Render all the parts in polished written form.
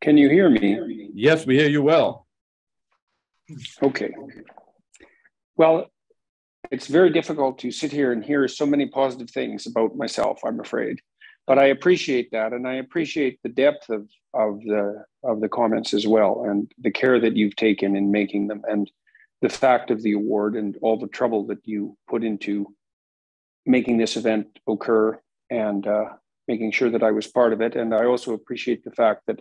Can you hear me? Yes, we hear you well. Okay. Well, it's very difficult to sit here and hear so many positive things about myself, I'm afraid. But I appreciate that, and I appreciate the depth of the comments as well, and the care that you've taken in making them, and the fact of the award, and all the trouble that you put into making this event occur, and making sure that I was part of it. And I also appreciate the fact that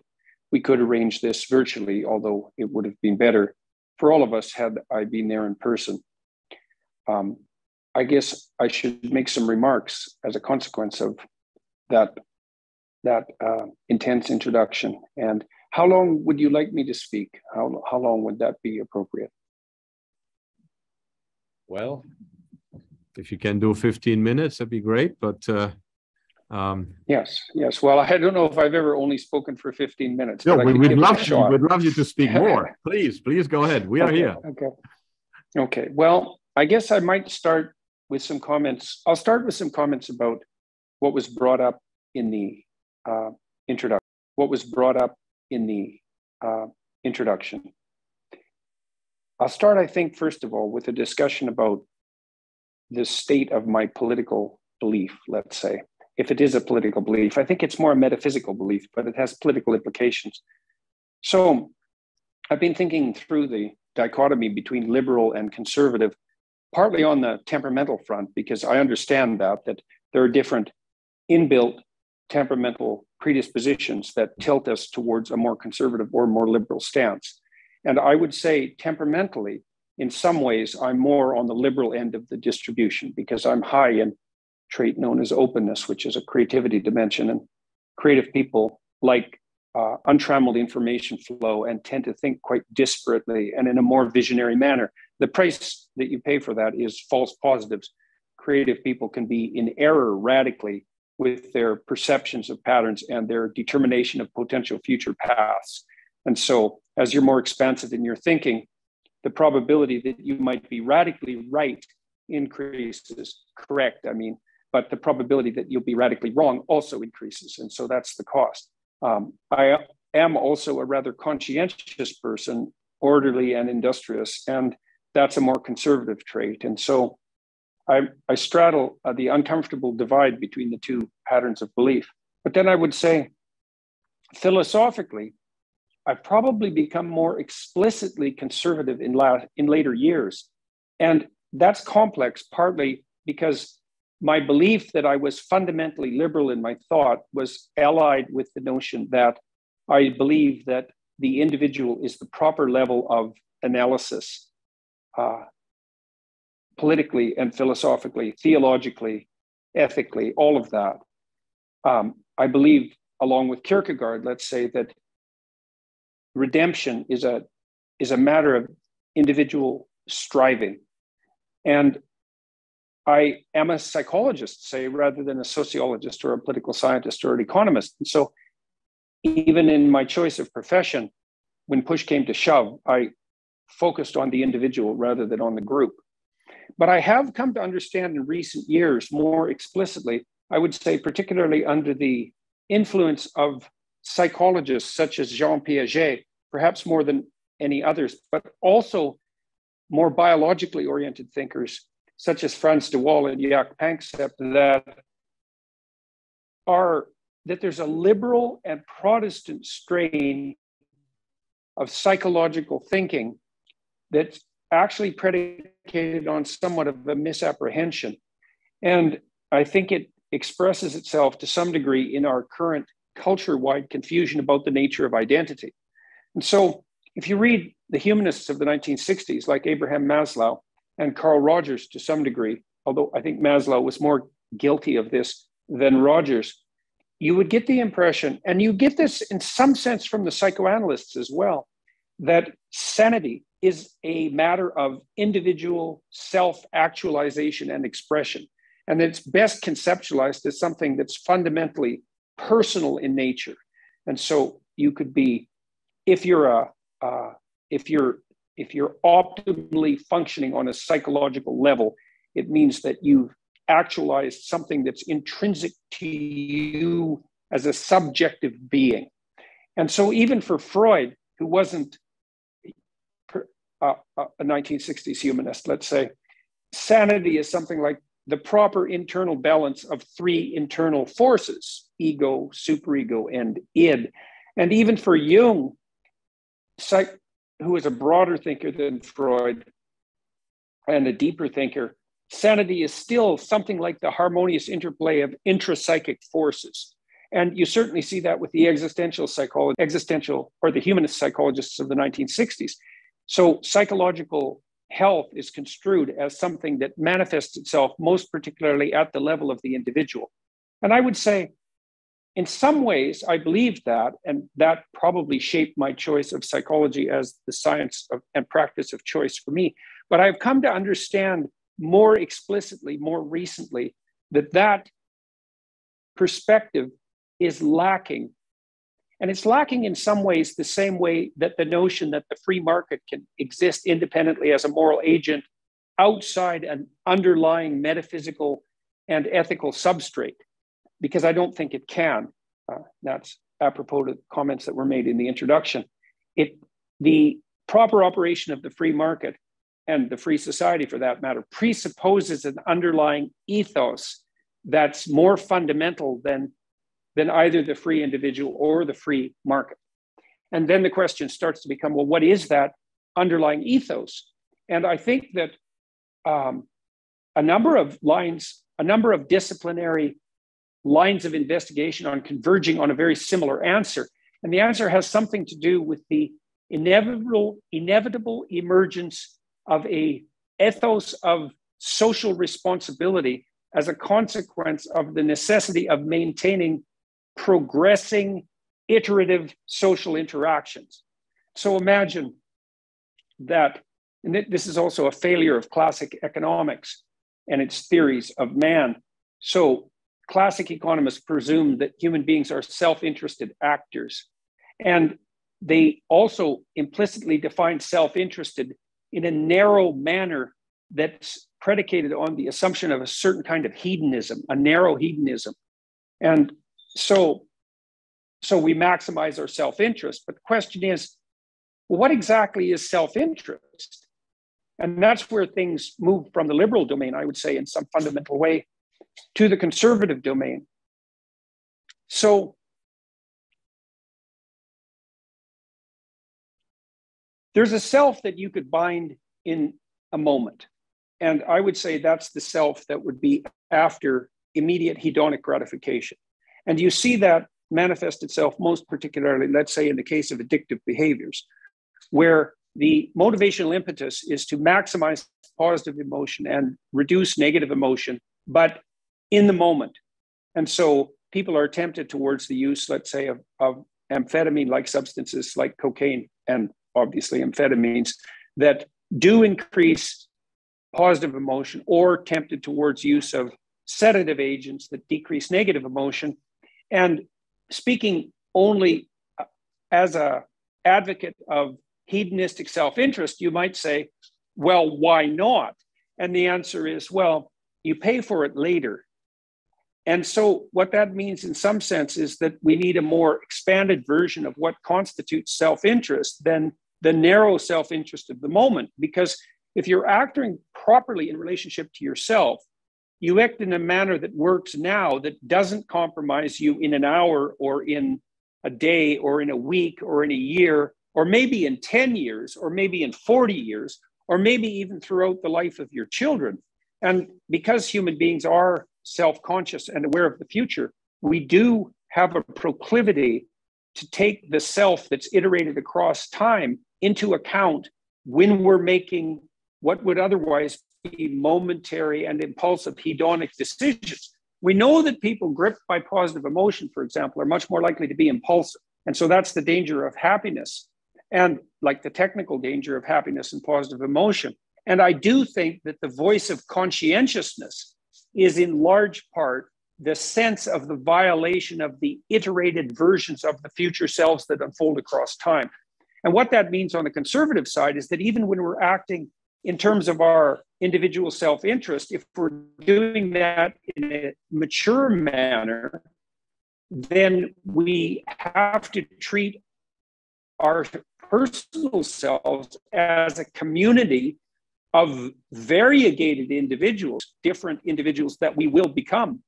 we could arrange this virtually, although it would have been better for all of us had I been there in person. I guess I should make some remarks as a consequence of that intense introduction. And how long would you like me to speak? How long would that be appropriate? Well, if you can do 15 minutes, that'd be great. But yes. Well, I don't know if I've ever only spoken for 15 minutes. No, we'd love you to speak more. Please go ahead. We are here. Okay. Well, I guess I might start with some comments. I'll start with some comments about what was brought up in the introduction. I'll start, I think, first of all, with a discussion about the state of my political belief, let's say. If it is a political belief, I think it's more a metaphysical belief, but it has political implications. So I've been thinking through the dichotomy between liberal and conservative, partly on the temperamental front, because I understand that there are different inbuilt temperamental predispositions that tilt us towards a more conservative or more liberal stance. And I would say temperamentally, in some ways, I'm more on the liberal end of the distribution because I'm high in trait known as openness, which is a creativity dimension. And creative people like untrammeled information flow and tend to think quite disparately and in a more visionary manner. The price that you pay for that is false positives. Creative people can be in error radically with their perceptions of patterns and their determination of potential future paths. And so as you're more expansive in your thinking, the probability that you might be radically right increases, correct, but the probability that you'll be radically wrong also increases. And so that's the cost. I am also a rather conscientious person, orderly and industrious, and that's a more conservative trait. And so I straddle the uncomfortable divide between the two patterns of belief. But then I would say, philosophically, I've probably become more explicitly conservative in later years. And that's complex, partly because my belief that I was fundamentally liberal in my thought was allied with the notion that I believe that the individual is the proper level of analysis, politically and philosophically, theologically, ethically, all of that. I believe, along with Kierkegaard, let's say, that redemption is a matter of individual striving. And I am a psychologist, say, rather than a sociologist or a political scientist or an economist. And so even in my choice of profession, when push came to shove, I focused on the individual rather than on the group. But I have come to understand in recent years more explicitly, I would say, particularly under the influence of psychologists such as Jean Piaget, perhaps more than any others, but also more biologically oriented thinkers such as Frans de Waal and Jaak Panksepp, that there's a liberal and Protestant strain of psychological thinking that's actually predicated on somewhat of a misapprehension. And I think it expresses itself to some degree in our current culture-wide confusion about the nature of identity. And so if you read the humanists of the 1960s, like Abraham Maslow and Carl Rogers to some degree, although I think Maslow was more guilty of this than Rogers, you would get the impression, and you get this in some sense from the psychoanalysts as well, that sanity is a matter of individual self-actualization and expression. And it's best conceptualized as something that's fundamentally personal in nature. And so you could be, if you're optimally functioning on a psychological level, it means that you've actualized something that's intrinsic to you as a subjective being. And so even for Freud, who wasn't a 1960s humanist, let's say, sanity is something like the proper internal balance of three internal forces: ego, superego, and id. And even for Jung, who is a broader thinker than Freud and a deeper thinker, sanity is still something like the harmonious interplay of intrapsychic forces. And you certainly see that with the existential or the humanist psychologists of the 1960s. So psychological health is construed as something that manifests itself most particularly at the level of the individual. And I would say, in some ways, I believed that, and that probably shaped my choice of psychology as the science and practice of choice for me. But I've come to understand more explicitly, more recently, that perspective is lacking. And it's lacking in some ways the same way that the notion that the free market can exist independently as a moral agent outside an underlying metaphysical and ethical substrate, because I don't think it can. That's apropos to comments that were made in the introduction. The proper operation of the free market, and the free society for that matter, presupposes an underlying ethos that's more fundamental than either the free individual or the free market. And then the question starts to become, well, what is that underlying ethos? And I think that a number of disciplinary lines of investigation are converging on a very similar answer. And the answer has something to do with the inevitable emergence of a ethos of social responsibility as a consequence of the necessity of maintaining progressing, iterative social interactions. So imagine that, and this is also a failure of classic economics and its theories of man. So classic economists presume that human beings are self-interested actors. And they also implicitly define self-interested in a narrow manner that's predicated on the assumption of a certain kind of hedonism, a narrow hedonism. And so we maximize our self-interest. But the question is, well, what exactly is self-interest? And that's where things move from the liberal domain, I would say, in some fundamental way, to the conservative domain. So there's a self that you could bind in a moment. And I would say that's the self that would be after immediate hedonic gratification. And you see that manifest itself most particularly, let's say, in the case of addictive behaviors, where the motivational impetus is to maximize positive emotion and reduce negative emotion, but in the moment. And so people are tempted towards the use, let's say, of amphetamine-like substances like cocaine and obviously amphetamines that do increase positive emotion, or tempted towards use of sedative agents that decrease negative emotion. And speaking only as an advocate of hedonistic self-interest, you might say, well, why not? And the answer is, well, you pay for it later. And so what that means in some sense is that we need a more expanded version of what constitutes self-interest than the narrow self-interest of the moment. Because if you're acting properly in relationship to yourself, you act in a manner that works now, that doesn't compromise you in an hour or in a day or in a week or in a year, or maybe in 10 years, or maybe in 40 years, or maybe even throughout the life of your children. And because human beings are self-conscious and aware of the future, we do have a proclivity to take the self that's iterated across time into account when we're making what would otherwise be momentary and impulsive hedonic decisions. We know that people gripped by positive emotion, for example, are much more likely to be impulsive. And so that's the danger of happiness, and like the technical danger of happiness and positive emotion. And I do think that the voice of conscientiousness is in large part the sense of the violation of the iterated versions of the future selves that unfold across time. And what that means on the conservative side is that even when we're acting in terms of our individual self-interest, if we're doing that in a mature manner, then we have to treat our personal selves as a community of variegated individuals, different individuals that we will become,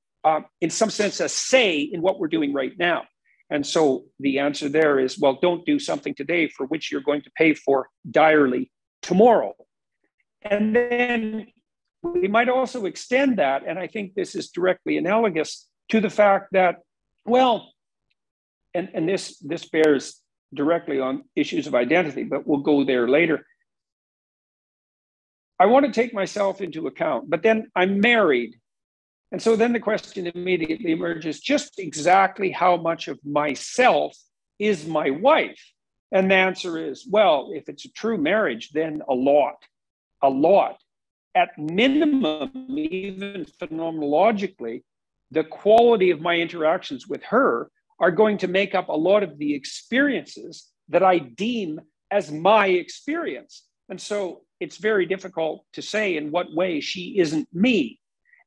in some sense, a say in what we're doing right now. And so the answer there is, well, don't do something today for which you're going to pay for direly tomorrow. And then we might also extend that, and I think this is directly analogous to the fact that, well, and this bears directly on issues of identity, but we'll go there later. I want to take myself into account, but then I'm married. And so then the question immediately emerges, just exactly how much of myself is my wife? And the answer is, well, if it's a true marriage, then a lot. At minimum, even phenomenologically, the quality of my interactions with her are going to make up a lot of the experiences that I deem as my experience. And so it's very difficult to say in what way she isn't me.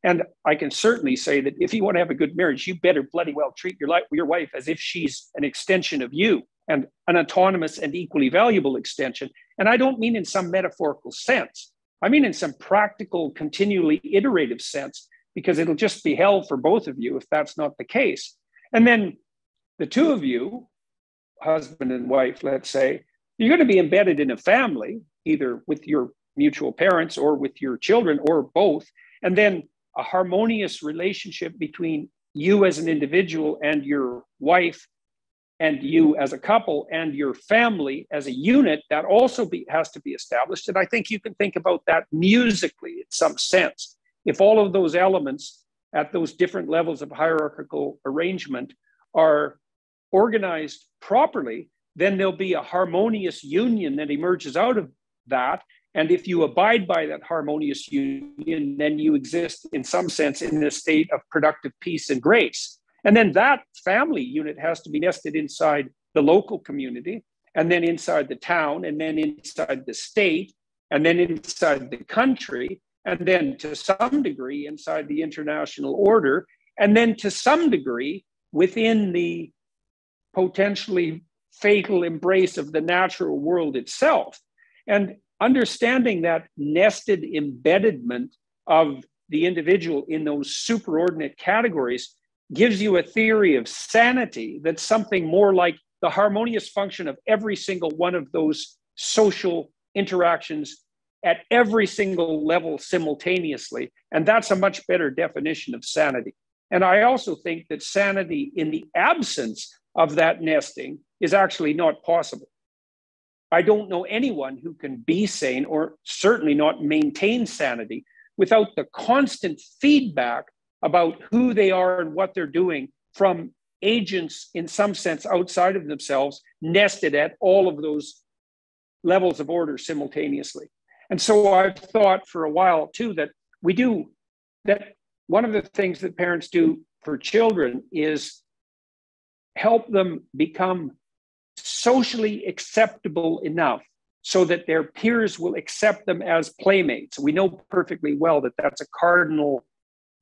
And I can certainly say that if you want to have a good marriage, you better bloody well treat your wife as if she's an extension of you, and an autonomous and equally valuable extension. And I don't mean in some metaphorical sense. I mean in some practical, continually iterative sense, because it'll just be hell for both of you if that's not the case. And then the two of you, husband and wife, let's say, you're going to be embedded in a family, either with your mutual parents or with your children or both. And then a harmonious relationship between you as an individual and your wife, and you as a couple, and your family as a unit, that also has to be established. And I think you can think about that musically in some sense. If all of those elements at those different levels of hierarchical arrangement are organized properly, then there'll be a harmonious union that emerges out of that. And if you abide by that harmonious union, then you exist in some sense in a state of productive peace and grace. And then that family unit has to be nested inside the local community, and then inside the town, and then inside the state, and then inside the country, and then to some degree inside the international order, and then to some degree within the potentially fatal embrace of the natural world itself. And understanding that nested embeddedment of the individual in those superordinate categories gives you a theory of sanity that's something more like the harmonious function of every single one of those social interactions at every single level simultaneously. And that's a much better definition of sanity. And I also think that sanity in the absence of that nesting is actually not possible. I don't know anyone who can be sane, or certainly not maintain sanity, without the constant feedback about who they are and what they're doing from agents in some sense outside of themselves, nested at all of those levels of order simultaneously. And so I've thought for a while too that one of the things that parents do for children is help them become socially acceptable enough so that their peers will accept them as playmates. We know perfectly well that that's a cardinal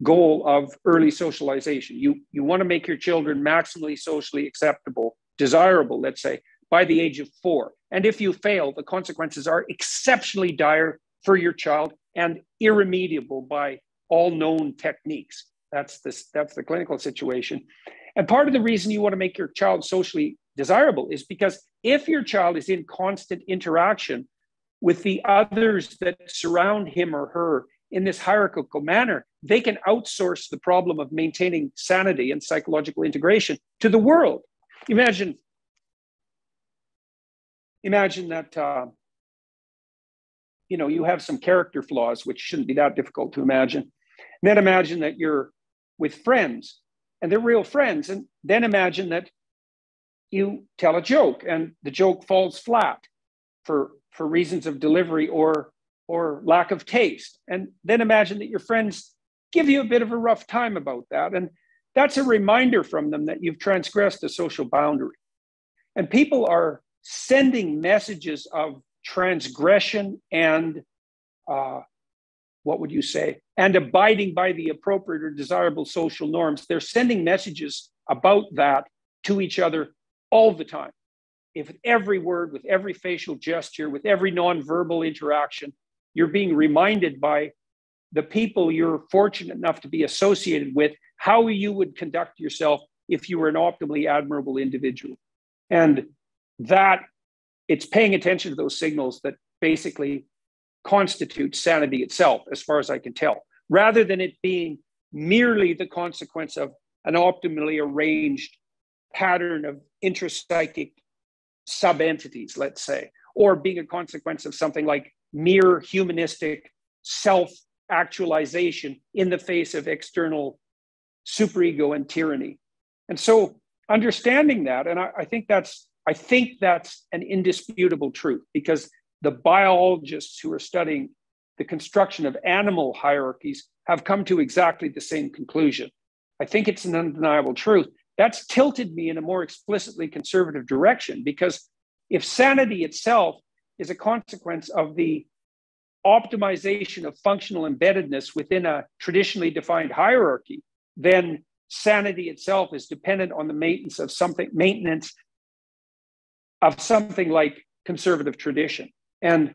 goal of early socialization. You want to make your children maximally socially acceptable, desirable, let's say, by the age of 4. And if you fail, the consequences are exceptionally dire for your child and irremediable by all known techniques. That's the clinical situation. And part of the reason you want to make your child socially desirable is because if your child is in constant interaction with the others that surround him or her in this hierarchical manner, they can outsource the problem of maintaining sanity and psychological integration to the world. Imagine that you have some character flaws, which shouldn't be that difficult to imagine. And then imagine that you're with friends, and they're real friends. And then imagine that you tell a joke, and the joke falls flat for reasons of delivery or lack of taste. And then imagine that your friends give you a bit of a rough time about that. And that's a reminder from them that you've transgressed a social boundary. And people are sending messages of transgression and and abiding by the appropriate or desirable social norms. They're sending messages about that to each other all the time. if with every word, with every facial gesture, with every nonverbal interaction, you're being reminded by the people you're fortunate enough to be associated with how you would conduct yourself if you were an optimally admirable individual. And that it's paying attention to those signals that basically constitute sanity itself, as far as I can tell, rather than it being merely the consequence of an optimally arranged pattern of intrapsychic sub-entities, let's say, or being a consequence of something like mere humanistic self-actualization in the face of external superego and tyranny. And so understanding that, and I think that's an indisputable truth, because the biologists who are studying the construction of animal hierarchies have come to exactly the same conclusion. I think it's an undeniable truth. That's tilted me in a more explicitly conservative direction, because if sanity itself is a consequence of the optimization of functional embeddedness within a traditionally defined hierarchy, then sanity itself is dependent on the maintenance of something like conservative tradition. And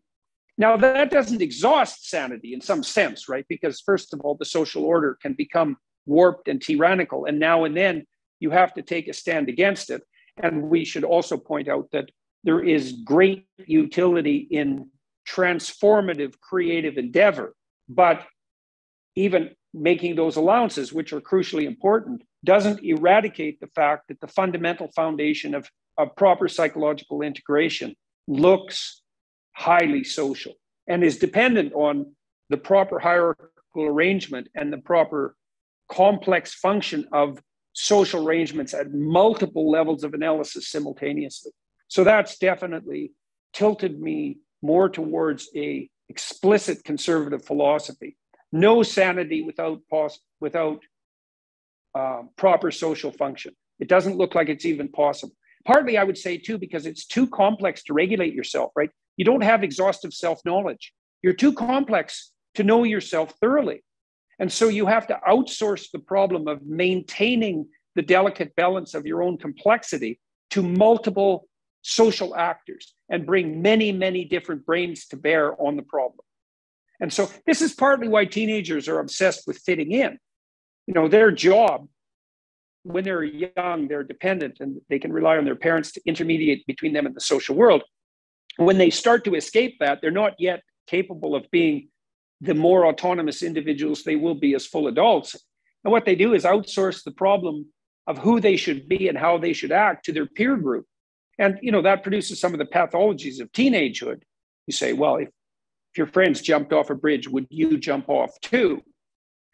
now that doesn't exhaust sanity in some sense, right? Because first of all, the social order can become warped and tyrannical, and now and then you have to take a stand against it. And we should also point out that there is great utility in transformative creative endeavor, but even making those allowances, which are crucially important, doesn't eradicate the fact that the fundamental foundation of proper psychological integration looks highly social and is dependent on the proper hierarchical arrangement and the proper complex function of social arrangements at multiple levels of analysis simultaneously. So that's definitely tilted me more towards a explicit conservative philosophy. No sanity without proper social function. It doesn't look like it's even possible. Partly, I would say, too, because it's too complex to regulate yourself, right? You don't have exhaustive self-knowledge. You're too complex to know yourself thoroughly. And so you have to outsource the problem of maintaining the delicate balance of your own complexity to multiple social actors and bring many, many different brains to bear on the problem. And so this is partly why teenagers are obsessed with fitting in. You know, their job, when they're young, they're dependent and they can rely on their parents to intermediate between them and the social world. When they start to escape that, they're not yet capable of being the more autonomous individuals they will be as full adults. And what they do is outsource the problem of who they should be and how they should act to their peer group. And, you know, that produces some of the pathologies of teenagehood. You say, well, if your friends jumped off a bridge, would you jump off too?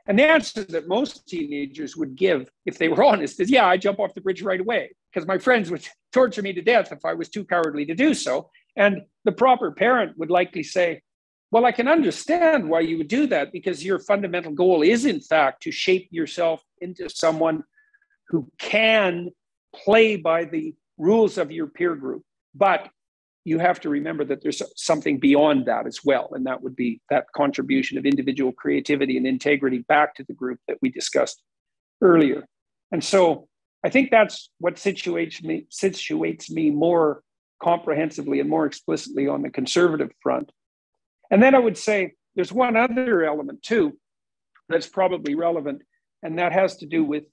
And the answer that most teenagers would give, if they were honest, is, yeah, I jump off the bridge right away, because my friends would torture me to death if I was too cowardly to do so. And the proper parent would likely say, well, I can understand why you would do that, because your fundamental goal is, in fact, to shape yourself into someone who can play by the rules of your peer group. But you have to remember that there's something beyond that as well. And that would be that contribution of individual creativity and integrity back to the group that we discussed earlier. And so I think that's what situates me more comprehensively and more explicitly on the conservative front. And then I would say there's one other element too that's probably relevant, and that has to do with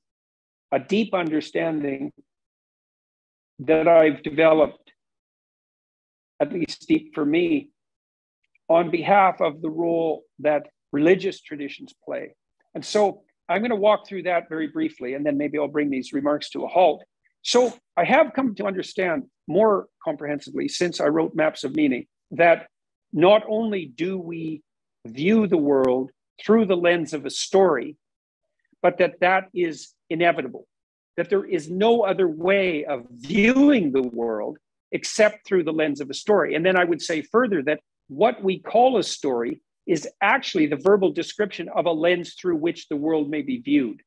a deep understanding that I've developed, at least deep for me, on behalf of the role that religious traditions play. And so I'm going to walk through that very briefly, and then maybe I'll bring these remarks to a halt. So I have come to understand more comprehensively since I wrote Maps of Meaning that not only do we view the world through the lens of a story, but that is inevitable, that there is no other way of viewing the world except through the lens of a story. And then I would say further that what we call a story is actually the verbal description of a lens through which the world may be viewed.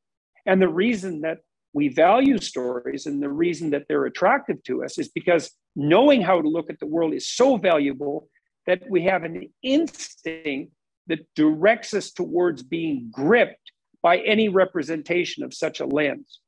And the reason that we value stories and the reason that they're attractive to us is because knowing how to look at the world is so valuable that we have an instinct that directs us towards being gripped by any representation of such a lens.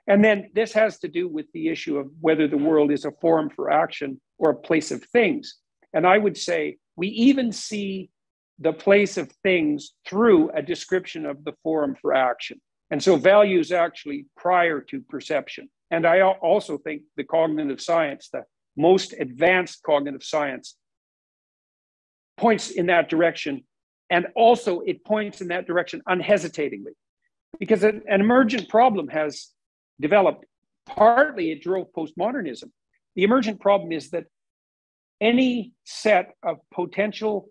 And then this has to do with the issue of whether the world is a forum for action or a place of things. And I would say we even see the place of things through a description of the forum for action. And so value is actually prior to perception. And I also think the cognitive science, the most advanced cognitive science, points in that direction. And also it points in that direction unhesitatingly. Because an emergent problem has developed, partly it drove postmodernism. The emergent problem is that any set of potential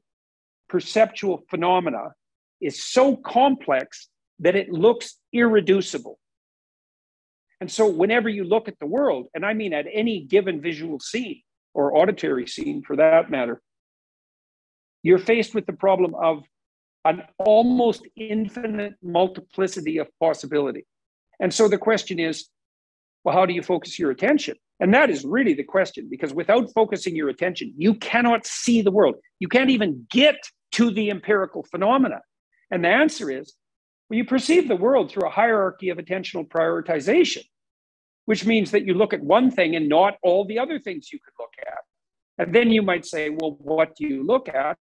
perceptual phenomena is so complex that it looks irreducible. And so whenever you look at the world, and I mean at any given visual scene or auditory scene for that matter, you're faced with the problem of an almost infinite multiplicity of possibility. And so the question is, well, how do you focus your attention? And that is really the question, because without focusing your attention, you cannot see the world. You can't even get to the empirical phenomena. And the answer is, well, you perceive the world through a hierarchy of attentional prioritization, which means that you look at one thing and not all the other things you could look at. And then you might say, well, what do you look at?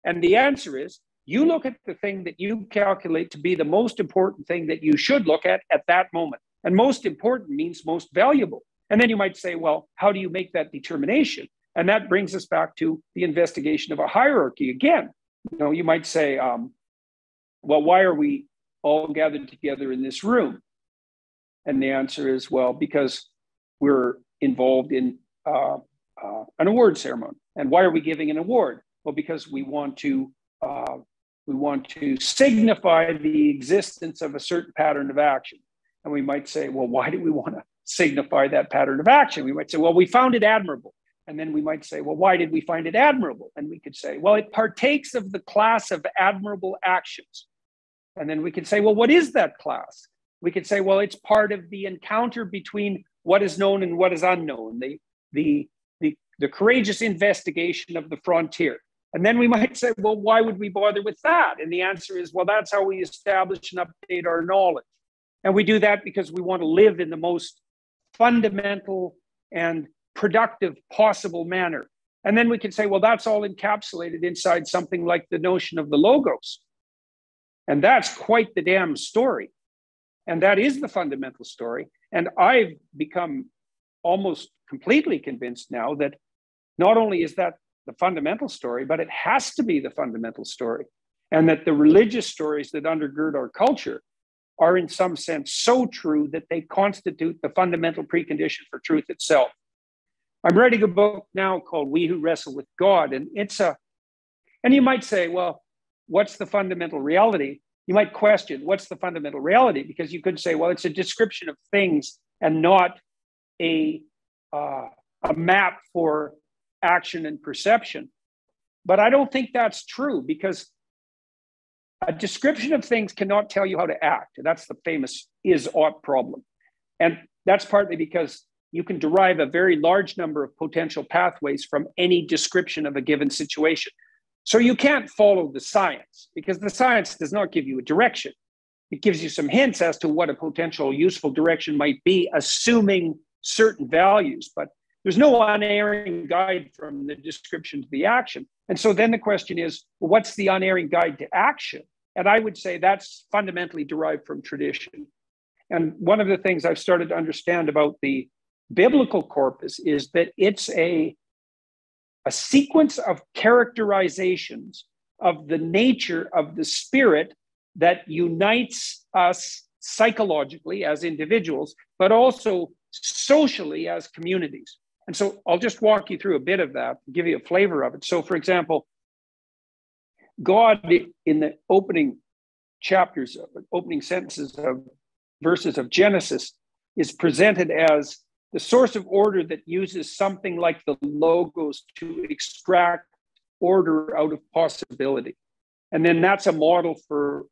And the answer is, you look at the thing that you calculate to be the most important thing that you should look at that moment. And most important means most valuable. And then you might say, well, how do you make that determination? And that brings us back to the investigation of a hierarchy again. You know, you might say, well, why are we all gathered together in this room? And the answer is, well, because we're involved in an award ceremony. And why are we giving an award? Well, because we want to signify the existence of a certain pattern of action. And we might say, well, why do we want to signify that pattern of action? We might say, well, we found it admirable. And then we might say, well, why did we find it admirable? And we could say, well, it partakes of the class of admirable actions. And then we could say, well, what is that class? We could say, well, it's part of the encounter between what is known and what is unknown, the courageous investigation of the frontier. And then we might say, well, why would we bother with that? And the answer is, well, that's how we establish and update our knowledge. And we do that because we want to live in the most fundamental and productive possible manner. And then we can say, well, that's all encapsulated inside something like the notion of the logos. And that's quite the damn story. And that is the fundamental story. And I've become almost completely convinced now that not only is that the fundamental story, but it has to be the fundamental story. And that the religious stories that undergird our culture are in some sense so true that they constitute the fundamental precondition for truth itself. I'm writing a book now called We Who Wrestle with God. And and you might say, well, what's the fundamental reality? You might question, what's the fundamental reality? Because you could say, well, it's a description of things and not a map for action and perception. But I don't think that's true, because a description of things cannot tell you how to act. That's the famous is-ought problem. And that's partly because you can derive a very large number of potential pathways from any description of a given situation. So you can't follow the science, because the science does not give you a direction. It gives you some hints as to what a potential useful direction might be, assuming certain values, but there's no unerring guide from the description to the action. And so then the question is, well, what's the unerring guide to action? And I would say that's fundamentally derived from tradition. And one of the things I've started to understand about the biblical corpus is that it's a sequence of characterizations of the nature of the spirit that unites us psychologically as individuals, but also socially as communities. And so I'll just walk you through a bit of that, give you a flavor of it. So for example, God in the opening chapters, opening sentences of verses of Genesis is presented as the source of order that uses something like the logos to extract order out of possibility. And then that's a model for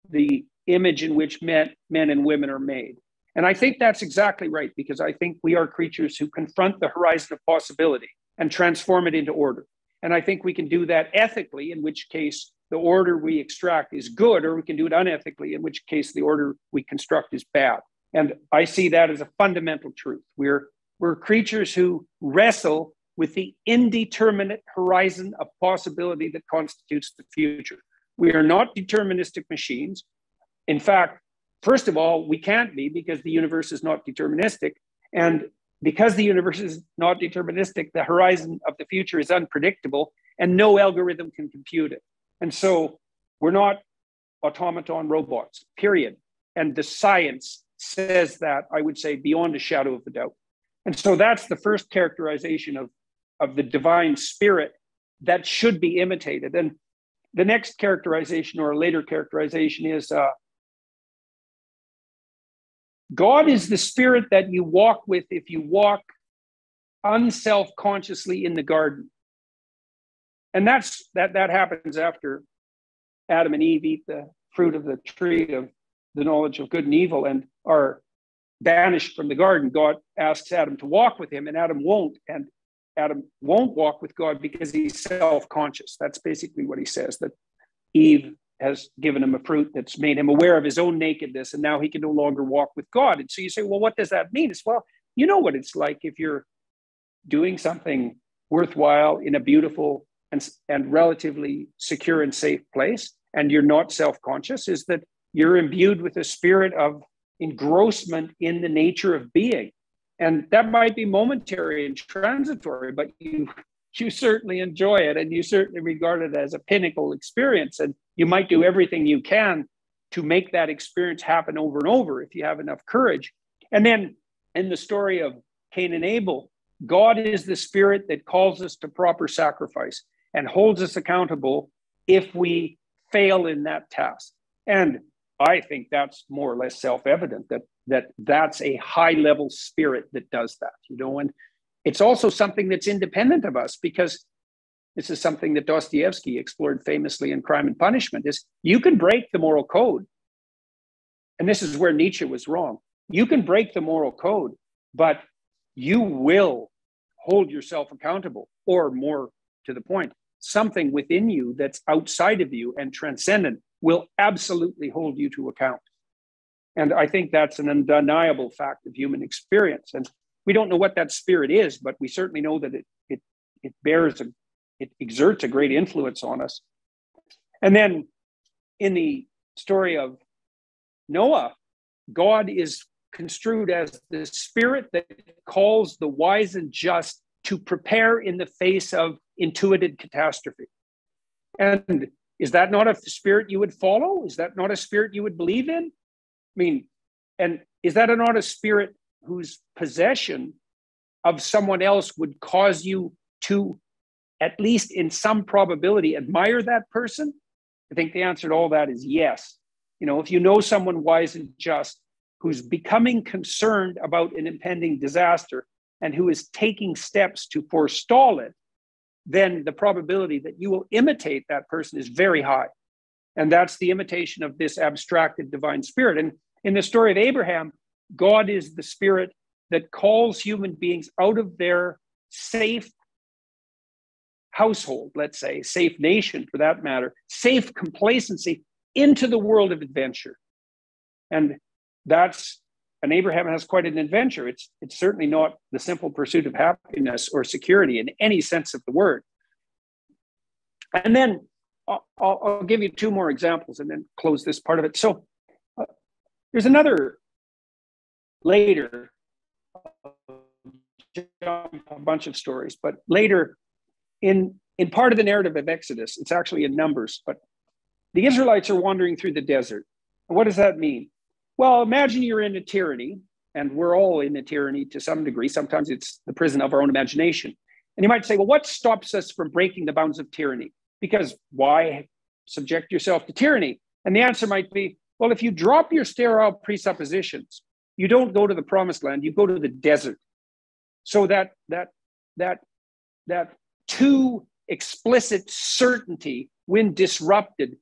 the image in which men and women are made. And I think that's exactly right, because I think we are creatures who confront the horizon of possibility and transform it into order. And I think we can do that ethically, in which case the order we extract is good, or we can do it unethically, in which case the order we construct is bad. And I see that as a fundamental truth. We're creatures who wrestle with the indeterminate horizon of possibility that constitutes the future. We are not deterministic machines. In fact, first of all, we can't be, because the universe is not deterministic. And because the universe is not deterministic, the horizon of the future is unpredictable and no algorithm can compute it. And so we're not automaton robots, period. And the science says that, I would say, beyond a shadow of a doubt. And so that's the first characterization of the divine spirit that should be imitated. And the next characterization, or a later characterization, is God is the spirit that you walk with if you walk unself-consciously in the garden. And that happens after Adam and Eve eat the fruit of the tree of the knowledge of good and evil and are banished from the garden. God asks Adam to walk with him, and Adam won't. And Adam won't walk with God because he's self-conscious. That's basically what he says, that Eve has given him a fruit that's made him aware of his own nakedness, and now he can no longer walk with God. And so you say, well, what does that mean? It's, well, you know what it's like if you're doing something worthwhile in a beautiful and relatively secure and safe place, and you're not self-conscious, is that you're imbued with a spirit of engrossment in the nature of being. And that might be momentary and transitory, but you certainly enjoy it, and you certainly regard it as a pinnacle experience. And you might do everything you can to make that experience happen over and over if you have enough courage. And then in the story of Cain and Abel, God is the spirit that calls us to proper sacrifice and holds us accountable if we fail in that task. And I think that's more or less self-evident that's a high-level spirit that does that, you know. And it's also something that's independent of us, because this is something that Dostoevsky explored famously in Crime and Punishment, is you can break the moral code. And this is where Nietzsche was wrong. You can break the moral code, but you will hold yourself accountable, or more to the point, something within you that's outside of you and transcendent will absolutely hold you to account. And I think that's an undeniable fact of human experience. And we don't know what that spirit is, but we certainly know that it exerts a great influence on us. And then in the story of Noah, God is construed as the spirit that calls the wise and just to prepare in the face of intuited catastrophe. And is that not a spirit you would follow? Is that not a spirit you would believe in? I mean, and is that not a spirit whose possession of someone else would cause you to, at least in some probability, admire that person? I think the answer to all that is yes. You know, if you know someone wise and just who's becoming concerned about an impending disaster and who is taking steps to forestall it, then the probability that you will imitate that person is very high. And that's the imitation of this abstracted divine spirit. And in the story of Abraham, God is the spirit that calls human beings out of their safe household, let's say, safe nation for that matter, safe complacency, into the world of adventure. And Abraham has quite an adventure. It's certainly not the simple pursuit of happiness or security in any sense of the word. And then I'll give you two more examples and then close this part of it. So there's another later, a bunch of stories, but later in part of the narrative of Exodus, it's actually in Numbers, but the Israelites are wandering through the desert. And what does that mean? Well, imagine you're in a tyranny, and we're all in a tyranny to some degree. Sometimes it's the prison of our own imagination. And you might say, well, what stops us from breaking the bounds of tyranny? Because why subject yourself to tyranny? And the answer might be, well, if you drop your sterile presuppositions, you don't go to the promised land, you go to the desert. So that too explicit certainty, when disrupted,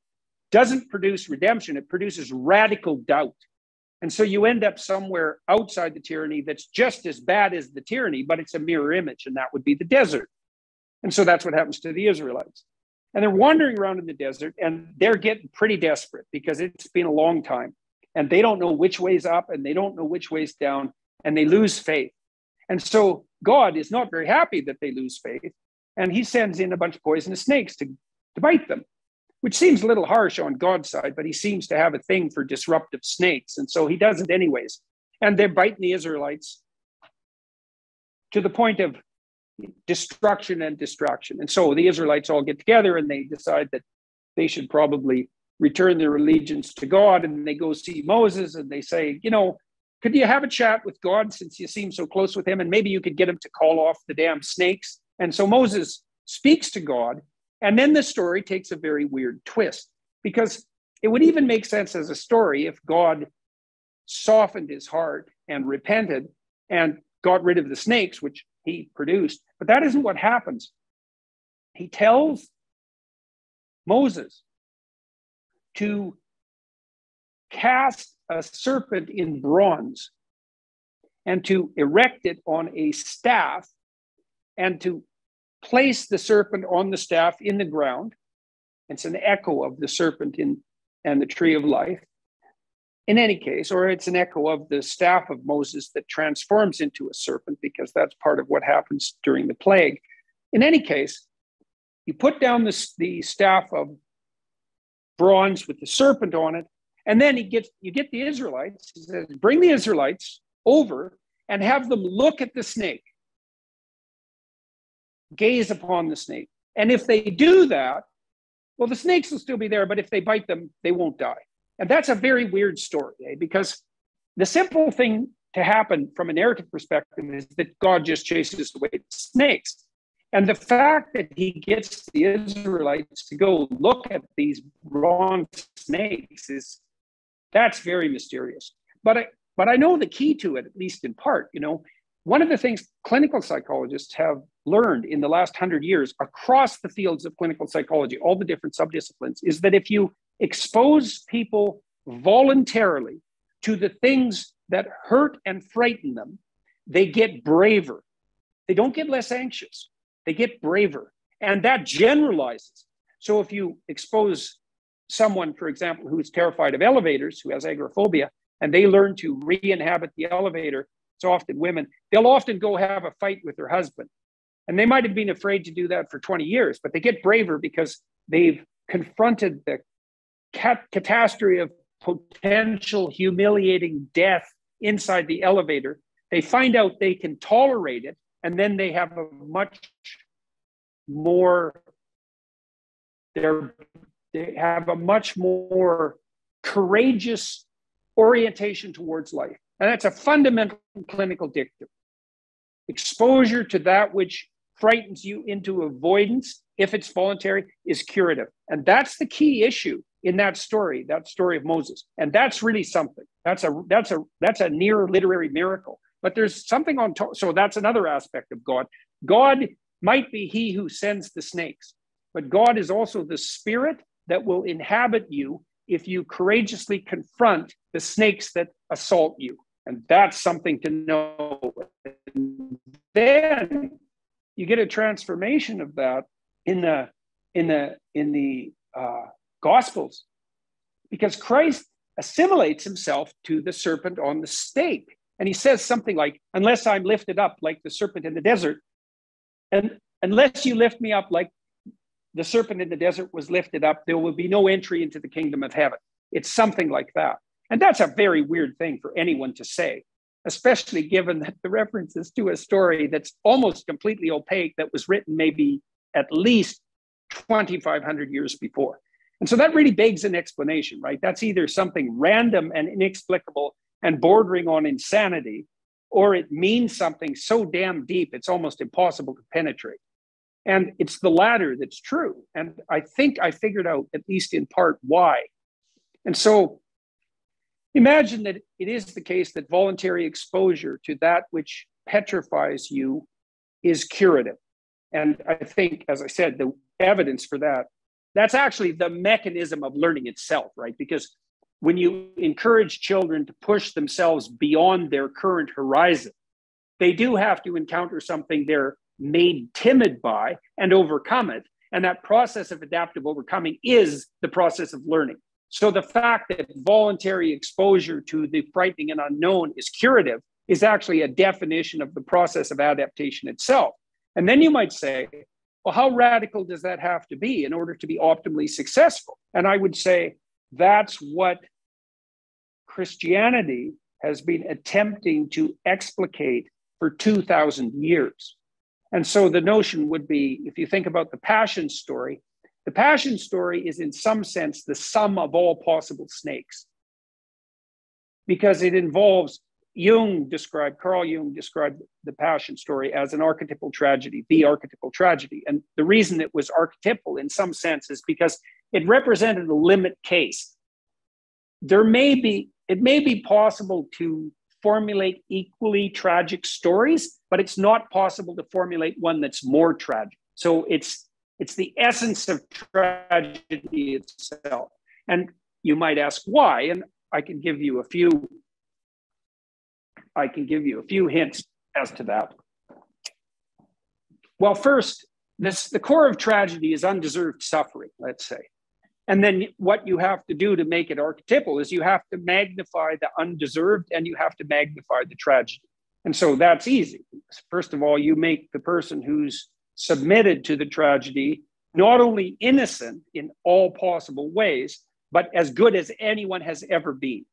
doesn't produce redemption, it produces radical doubt. And so you end up somewhere outside the tyranny that's just as bad as the tyranny, but it's a mirror image, and that would be the desert. And so that's what happens to the Israelites. And they're wandering around in the desert, and they're getting pretty desperate because it's been a long time. and they don't know which way's up and they don't know which way's down, and they lose faith. And so God is not very happy that they lose faith, and he sends in a bunch of poisonous snakes to bite them, which seems a little harsh on God's side, but he seems to have a thing for disruptive snakes, and so he does it anyways. And they're biting the Israelites to the point of destruction and distraction. And so the Israelites all get together and they decide that they should probably return their allegiance to God. And they go see Moses and they say, you know, could you have a chat with God since you seem so close with him? And maybe you could get him to call off the damn snakes. And so Moses speaks to God. And then the story takes a very weird twist, because it would even make sense as a story if God softened his heart and repented and got rid of the snakes, which he produced. But that isn't what happens. He tells Moses to cast a serpent in bronze and to erect it on a staff and to place the serpent on the staff in the ground. It's an echo of the serpent and the tree of life. In any case, or it's an echo of the staff of Moses that transforms into a serpent, because that's part of what happens during the plague. In any case, you put down the staff of bronze with the serpent on it, and then you get the Israelites. He says, bring the Israelites over and have them look at the snake, gaze upon the snake. And if they do that, well, the snakes will still be there, but if they bite them, they won't die. And that's a very weird story, because the simple thing to happen from a narrative perspective is that God just chases away the snakes. And the fact that he gets the Israelites to go look at these wrong snakes that's very mysterious. But I know the key to it, at least in part. You know, one of the things clinical psychologists have learned in the last 100 years across the fields of clinical psychology, all the different subdisciplines, is that if you expose people voluntarily to the things that hurt and frighten them, they get braver. They don't get less anxious. They get braver. And that generalizes. So if you expose someone, for example, who's terrified of elevators, who has agoraphobia, and they learn to re-inhabit the elevator, it's often women, they'll often go have a fight with their husband. And they might have been afraid to do that for 20 years, but they get braver because they've confronted the catastrophe of potential humiliating death inside the elevator. They find out they can tolerate it, and then they have a much more courageous orientation towards life. And that's a fundamental clinical dictum. Exposure to that which frightens you into avoidance, if it's voluntary, is curative. And that's the key issue in that story of Moses. And that's really something. That's a near literary miracle. But there's something on top. So that's another aspect of God. God might be he who sends the snakes, but God is also the spirit that will inhabit you if you courageously confront the snakes that assault you. And that's something to know. And then you get a transformation of that in the Gospels, because Christ assimilates himself to the serpent on the stake. And he says something like, unless I'm lifted up like the serpent in the desert, and unless you lift me up like the serpent in the desert was lifted up, there will be no entry into the kingdom of heaven. It's something like that. And that's a very weird thing for anyone to say, especially given that the references to a story that's almost completely opaque, that was written maybe at least 2,500 years before. And so that really begs an explanation, right? That's either something random and inexplicable and bordering on insanity, or it means something so damn deep it's almost impossible to penetrate. And it's the latter that's true. And I think I figured out, at least in part, why. And so imagine that it is the case that voluntary exposure to that which petrifies you is curative. And I think, as I said, the evidence for that, that's actually the mechanism of learning itself, right? Because when you encourage children to push themselves beyond their current horizon, they do have to encounter something they're made timid by and overcome it. And that process of adaptive overcoming is the process of learning. So the fact that voluntary exposure to the frightening and unknown is curative is actually a definition of the process of adaptation itself. And then you might say, well, how radical does that have to be in order to be optimally successful? And I would say that's what Christianity has been attempting to explicate for 2,000 years. And so the notion would be, if you think about the Passion story is in some sense the sum of all possible snakes, because it involves Carl Jung described the Passion story as an archetypal tragedy, the archetypal tragedy. And the reason it was archetypal in some sense is because it represented a limit case. It may be possible to formulate equally tragic stories, but it's not possible to formulate one that's more tragic. So it's the essence of tragedy itself. And you might ask why, and I can give you a few hints as to that. Well, first, the core of tragedy is undeserved suffering, let's say. And then what you have to do to make it archetypal is you have to magnify the undeserved and you have to magnify the tragedy. And so that's easy. First of all, you make the person who's submitted to the tragedy not only innocent in all possible ways, but as good as anyone has ever been.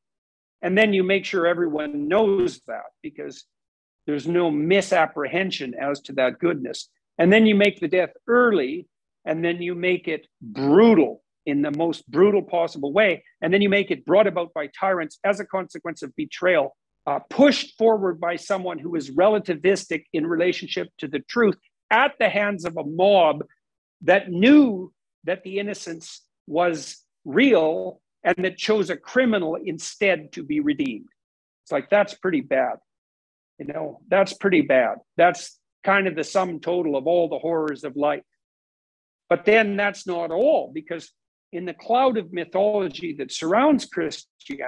And then you make sure everyone knows that, because there's no misapprehension as to that goodness. And then you make the death early, and then you make it brutal in the most brutal possible way. And then you make it brought about by tyrants as a consequence of betrayal, pushed forward by someone who is relativistic in relationship to the truth at the hands of a mob that knew that the innocence was real and that chose a criminal instead to be redeemed. It's like, that's pretty bad. That's pretty bad. That's kind of the sum total of all the horrors of life. But then that's not all, because in the cloud of mythology that surrounds Christianity,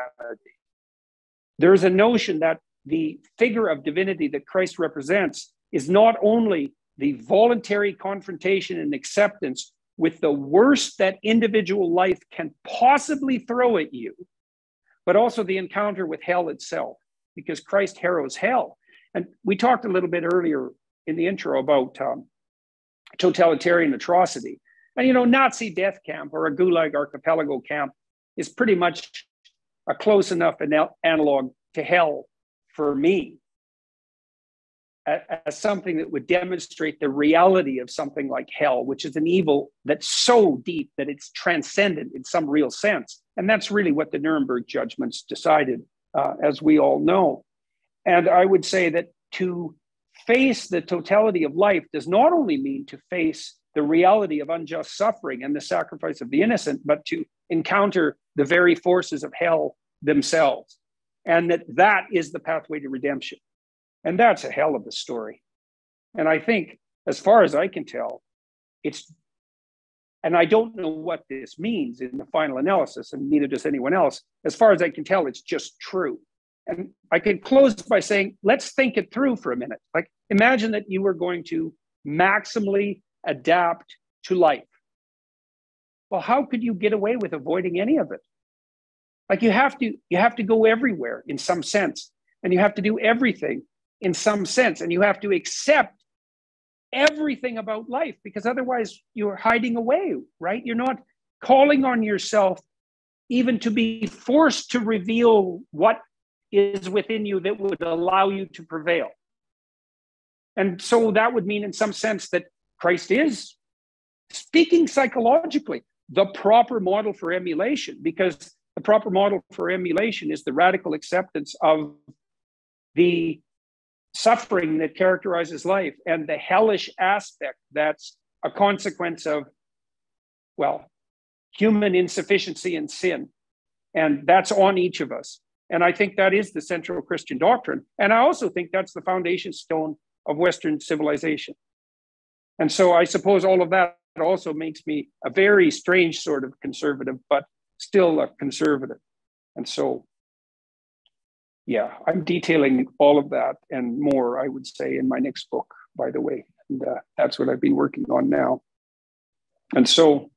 there's a notion that the figure of divinity that Christ represents is not only the voluntary confrontation and acceptance with the worst that individual life can possibly throw at you, but also the encounter with hell itself, because Christ harrows hell. And we talked a little bit earlier in the intro about totalitarian atrocity. And, Nazi death camp or a Gulag archipelago camp is pretty much a close enough analog to hell for me, as something that would demonstrate the reality of something like hell, which is an evil that's so deep that it's transcendent in some real sense. And that's really what the Nuremberg judgments decided, as we all know. And I would say that to face the totality of life does not only mean to face the reality of unjust suffering and the sacrifice of the innocent, but to encounter the very forces of hell themselves. And that is the pathway to redemption. And that's a hell of a story. And I think, as far as I can tell, and I don't know what this means in the final analysis, and neither does anyone else. As far as I can tell, it's just true. And I can close by saying, let's think it through for a minute. Like, imagine that you were going to maximally adapt to life. Well, how could you get away with avoiding any of it? Like, you have to go everywhere in some sense, and you have to do everything in some sense, and you have to accept everything about life, because otherwise you're hiding away, right? You're not calling on yourself even to be forced to reveal what is within you that would allow you to prevail. And so that would mean, in some sense, that Christ is, speaking psychologically, the proper model for emulation, because the proper model for emulation is the radical acceptance of the suffering that characterizes life and the hellish aspect that's a consequence of, well, human insufficiency and sin. And that's on each of us. And I think that is the central Christian doctrine. And I also think that's the foundation stone of Western civilization. And so I suppose all of that also makes me a very strange sort of conservative, but still a conservative. And so, yeah, I'm detailing all of that and more, I would say, in my next book, by the way. And that's what I've been working on now. And so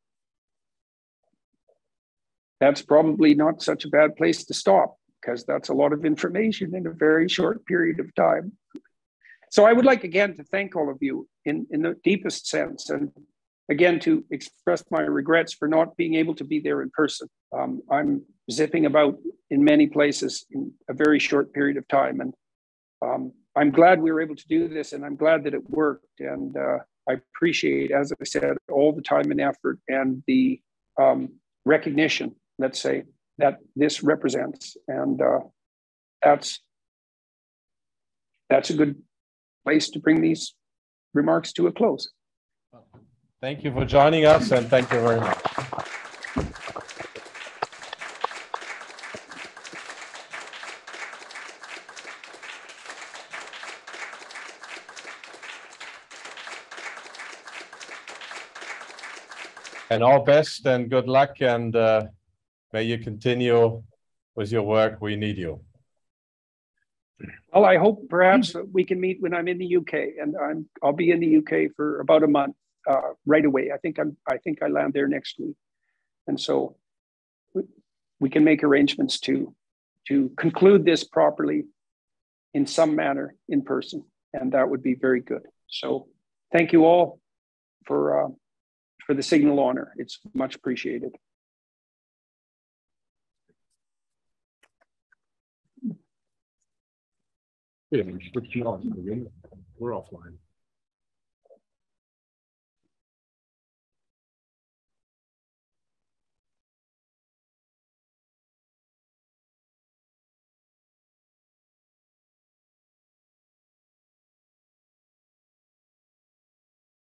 that's probably not such a bad place to stop, because that's a lot of information in a very short period of time. So I would like again to thank all of you in the deepest sense, and again to express my regrets for not being able to be there in person. I'm zipping about in many places in a very short period of time, and I'm glad we were able to do this, and I'm glad that it worked. And I appreciate, as I said, all the time and effort and the recognition, let's say, that this represents. And that's a good place to bring these remarks to a close. Thank you for joining us, and thank you very much. And all best and good luck, and may you continue with your work. We need you. Well, I hope perhaps we can meet when I'm in the UK, and I'll be in the UK for about a month right away. I think I land there next week, and so we can make arrangements to conclude this properly in some manner in person, and that would be very good. So thank you all for the signal honor. It's much appreciated. Yeah, we're offline.